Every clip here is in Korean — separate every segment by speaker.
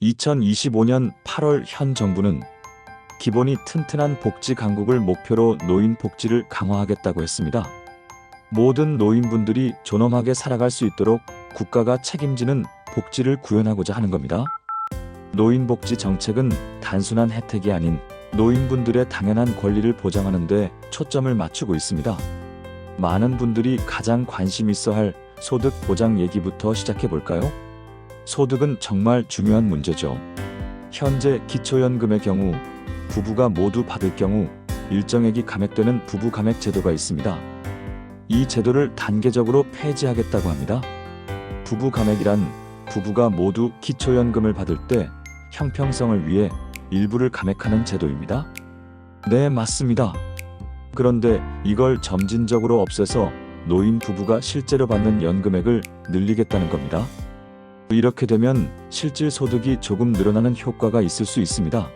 Speaker 1: 2025년 8월 현 정부는 기본이 튼튼한 복지 강국을 목표로 노인 복지를 강화하겠다고 했습니다. 모든 노인분들이 존엄하게 살아갈 수 있도록 국가가 책임지는 복지를 구현하고자 하는 겁니다. 노인복지 정책은 단순한 혜택이 아닌 노인분들의 당연한 권리를 보장하는 데 초점을 맞추고 있습니다. 많은 분들이 가장 관심 있어 할 소득 보장 얘기부터 시작해 볼까요? 소득은 정말 중요한 문제죠. 현재 기초연금의 경우 부부가 모두 받을 경우 일정액이 감액되는 부부 감액 제도가 있습니다. 이 제도를 단계적으로 폐지하겠다고 합니다. 부부 감액이란 부부가 모두 기초연금을 받을 때 형평성을 위해 일부를 감액하는 제도입니다. 네, 맞습니다. 그런데 이걸 점진적으로 없애서 노인 부부가 실제로 받는 연금액을 늘리겠다는 겁니다. 이렇게 되면 실질 소득이 조금 늘어나는 효과가 있을 수 있습니다.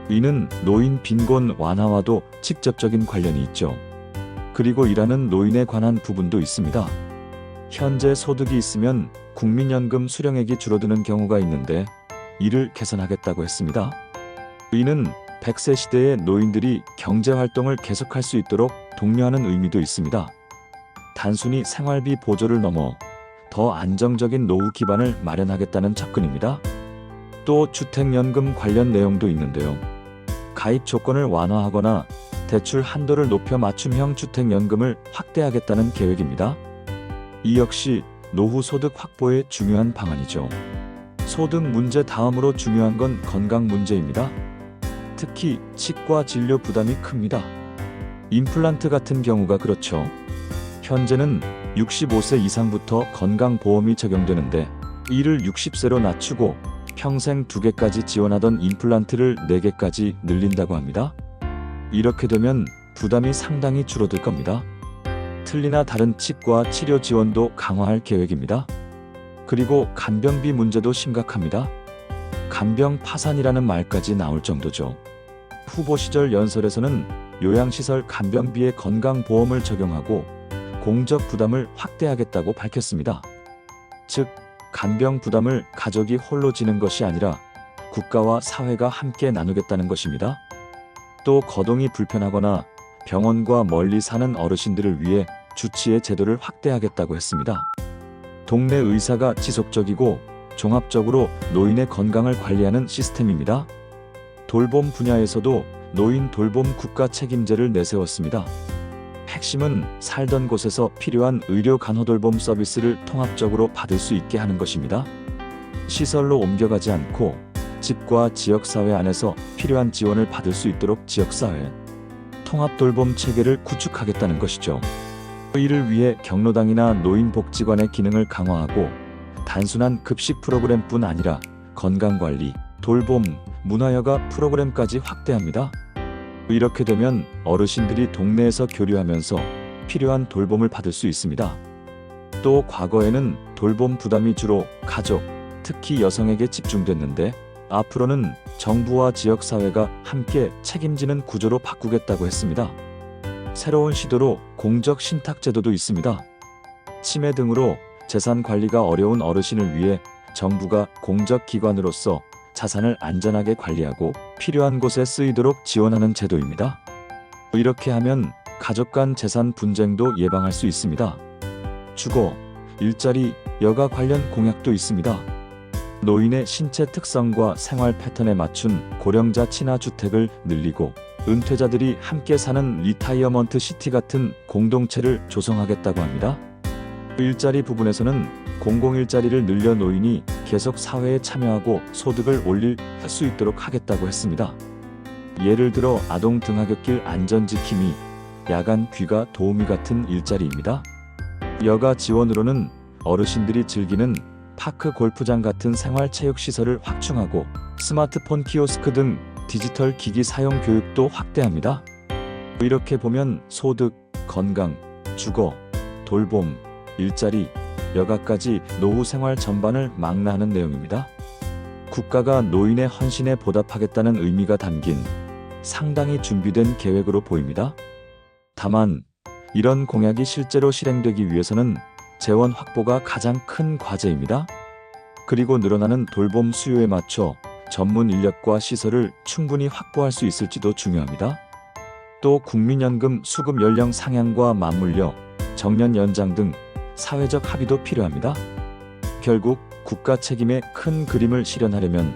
Speaker 1: 이는 노인 빈곤 완화와도 직접적인 관련이 있죠. 그리고 일하는 노인에 관한 부분도 있습니다. 현재 소득이 있으면 국민연금 수령액이 줄어드는 경우가 있는데 이를 개선하겠다고 했습니다. 이는 100세 시대의 노인들이 경제활동을 계속할 수 있도록 독려하는 의미도 있습니다. 단순히 생활비 보조를 넘어 더 안정적인 노후 기반을 마련하겠다는 접근입니다. 또 주택연금 관련 내용도 있는데요. 가입 조건을 완화하거나 대출 한도를 높여 맞춤형 주택연금을 확대하겠다는 계획입니다. 이 역시 노후 소득 확보에 중요한 방안이죠. 소득 문제 다음으로 중요한 건 건강 문제입니다. 특히 치과 진료 부담이 큽니다. 임플란트 같은 경우가 그렇죠. 현재는 65세 이상부터 건강보험이 적용되는데 이를 60세로 낮추고 평생 2개까지 지원하던 임플란트를 4개까지 늘린다고 합니다. 이렇게 되면 부담이 상당히 줄어들 겁니다. 틀니나 다른 치과 치료 지원도 강화할 계획입니다. 그리고 간병비 문제도 심각합니다. 간병 파산이라는 말까지 나올 정도죠. 후보 시절 연설에서는 요양시설 간병비에 건강보험을 적용하고 공적 부담을 확대하겠다고 밝혔습니다. 즉, 간병 부담을 가족이 홀로 지는 것이 아니라 국가와 사회가 함께 나누겠다는 것입니다. 또 거동이 불편하거나 병원과 멀리 사는 어르신들을 위해 주치의 제도를 확대하겠다고 했습니다. 동네 의사가 지속적이고 종합적으로 노인의 건강을 관리하는 시스템입니다. 돌봄 분야에서도 노인 돌봄 국가 책임제를 내세웠습니다. 핵심은 살던 곳에서 필요한 의료 간호돌봄 서비스를 통합적으로 받을 수 있게 하는 것입니다. 시설로 옮겨가지 않고 집과 지역사회 안에서 필요한 지원을 받을 수 있도록 지역사회 통합돌봄 체계를 구축하겠다는 것이죠. 이를 위해 경로당이나 노인복지관의 기능을 강화하고 단순한 급식 프로그램뿐 아니라 건강관리, 돌봄, 문화여가 프로그램까지 확대합니다. 이렇게 되면 어르신들이 동네에서 교류하면서 필요한 돌봄을 받을 수 있습니다. 또 과거에는 돌봄 부담이 주로 가족, 특히 여성에게 집중됐는데 앞으로는 정부와 지역사회가 함께 책임지는 구조로 바꾸겠다고 했습니다. 새로운 시도로 공적 신탁제도도 있습니다. 치매 등으로 재산 관리가 어려운 어르신을 위해 정부가 공적 기관으로서 자산을 안전하게 관리하고 필요한 곳에 쓰이도록 지원하는 제도입니다. 이렇게 하면 가족 간 재산 분쟁도 예방할 수 있습니다. 주거, 일자리, 여가 관련 공약도 있습니다. 노인의 신체 특성과 생활 패턴에 맞춘 고령자 친화 주택을 늘리고 은퇴자들이 함께 사는 리타이어먼트 시티 같은 공동체를 조성하겠다고 합니다. 일자리 부분에서는 공공일자리를 늘려 노인이 계속 사회에 참여하고 소득을 올릴 수 있도록 하겠다고 했습니다. 예를 들어 아동 등하굣길 안전지킴이, 야간 귀가 도우미 같은 일자리입니다. 여가 지원으로는 어르신들이 즐기는 파크 골프장 같은 생활체육시설을 확충하고 스마트폰 키오스크 등 디지털 기기 사용 교육도 확대합니다. 이렇게 보면 소득, 건강, 주거, 돌봄, 일자리, 여가까지 노후 생활 전반을 망라하는 내용입니다. 국가가 노인의 헌신에 보답하겠다는 의미가 담긴 상당히 준비된 계획으로 보입니다. 다만 이런 공약이 실제로 실행되기 위해서는 재원 확보가 가장 큰 과제입니다. 그리고 늘어나는 돌봄 수요에 맞춰 전문 인력과 시설을 충분히 확보할 수 있을지도 중요합니다. 또 국민연금 수급 연령 상향과 맞물려 정년 연장 등 사회적 합의도 필요합니다. 결국 국가 책임의 큰 그림을 실현하려면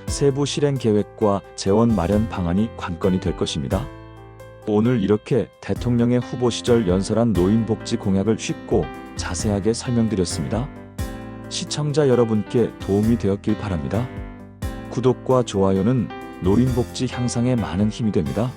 Speaker 1: 세부 실행 계획과 재원 마련 방안이 관건이 될 것입니다. 오늘 이렇게 대통령의 후보 시절 연설한 노인복지 공약을 쉽고 자세하게 설명드렸습니다. 시청자 여러분께 도움이 되었길 바랍니다. 구독과 좋아요는 노인복지 향상에 많은 힘이 됩니다.